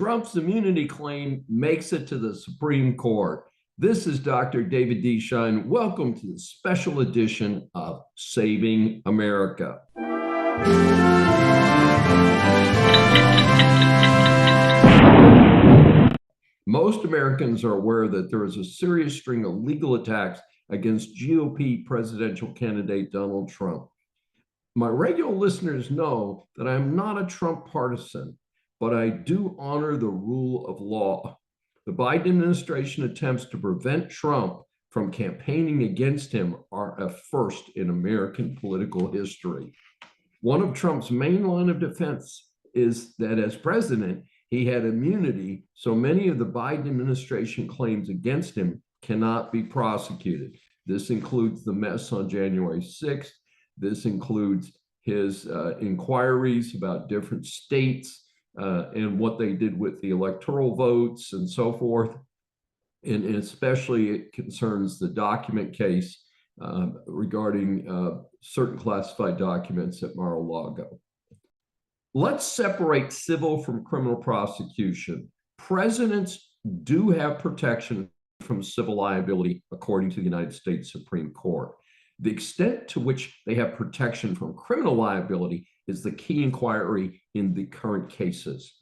Trump's immunity claim makes it to the Supreme Court. This is Dr. David D. Schein. Welcome to the special edition of Saving America. Most Americans are aware that there is a serious string of legal attacks against GOP presidential candidate Donald Trump. My regular listeners know that I'm not a Trump partisan, but I do honor the rule of law. The Biden administration attempts to prevent Trump from campaigning against him are a first in American political history. One of Trump's main line of defense is that as president, he had immunity, so many of the Biden administration claims against him cannot be prosecuted. This includes the mess on January 6th. This includes his inquiries about different states and what they did with the electoral votes and so forth. And especially it concerns the document case regarding certain classified documents at Mar-a-Lago. Let's separate civil from criminal prosecution. Presidents do have protection from civil liability, according to the United States Supreme Court. The extent to which they have protection from criminal liability is the key inquiry in the current cases.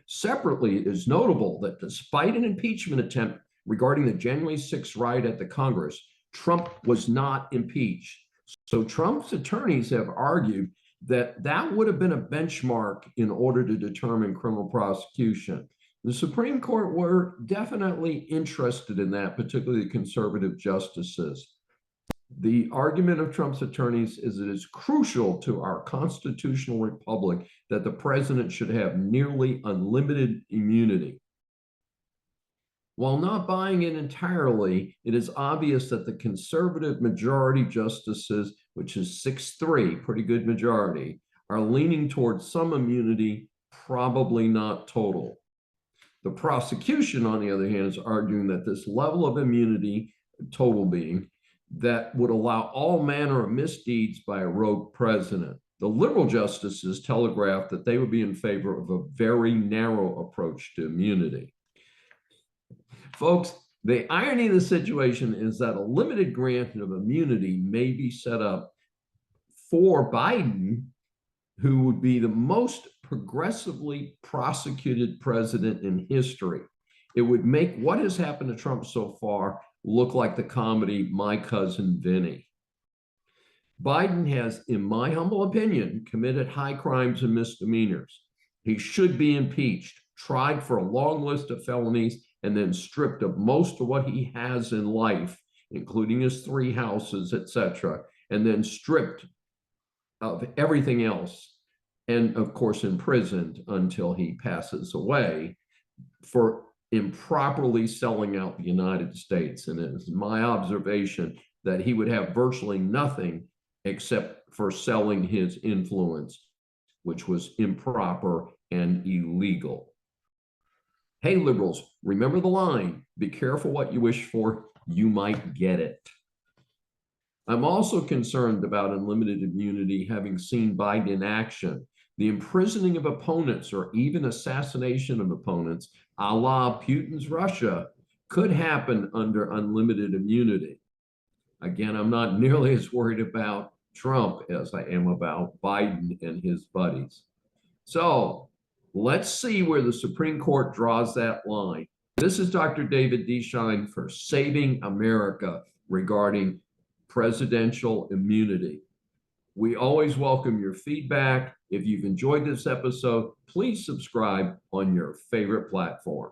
Separately, it is notable that despite an impeachment attempt regarding the January 6th riot at the Congress, Trump was not impeached. So Trump's attorneys have argued that that would have been a benchmark in order to determine criminal prosecution. The Supreme Court were definitely interested in that, particularly the conservative justices. The argument of Trump's attorneys is that it's crucial to our constitutional republic that the president should have nearly unlimited immunity. While not buying it entirely, it is obvious that the conservative majority justices, which is 6-3, pretty good majority, are leaning towards some immunity, probably not total. The prosecution, on the other hand, is arguing that this level of immunity, total being, that would allow all manner of misdeeds by a rogue president. The liberal justices telegraphed that they would be in favor of a very narrow approach to immunity. Folks, the irony of the situation is that a limited grant of immunity may be set up for Biden, who would be the most progressively prosecuted president in history. It would make what has happened to Trump so far look like the comedy My Cousin Vinny. Biden has, in my humble opinion, committed high crimes and misdemeanors. He should be impeached, tried for a long list of felonies, and then stripped of most of what he has in life, including his 3 houses, etc., and then stripped of everything else, and of course imprisoned until he passes away for improperly selling out the United States. And it is my observation that he would have virtually nothing except for selling his influence, which was improper and illegal. Hey, liberals, remember the line, be careful what you wish for, you might get it. I'm also concerned about unlimited immunity, having seen Biden in action. The imprisoning of opponents or even assassination of opponents, a la Putin's Russia, could happen under unlimited immunity. Again, I'm not nearly as worried about Trump as I am about Biden and his buddies. So let's see where the Supreme Court draws that line. This is Dr. David D. Schein for Saving America regarding presidential immunity. We always welcome your feedback. If you've enjoyed this episode, please subscribe on your favorite platform.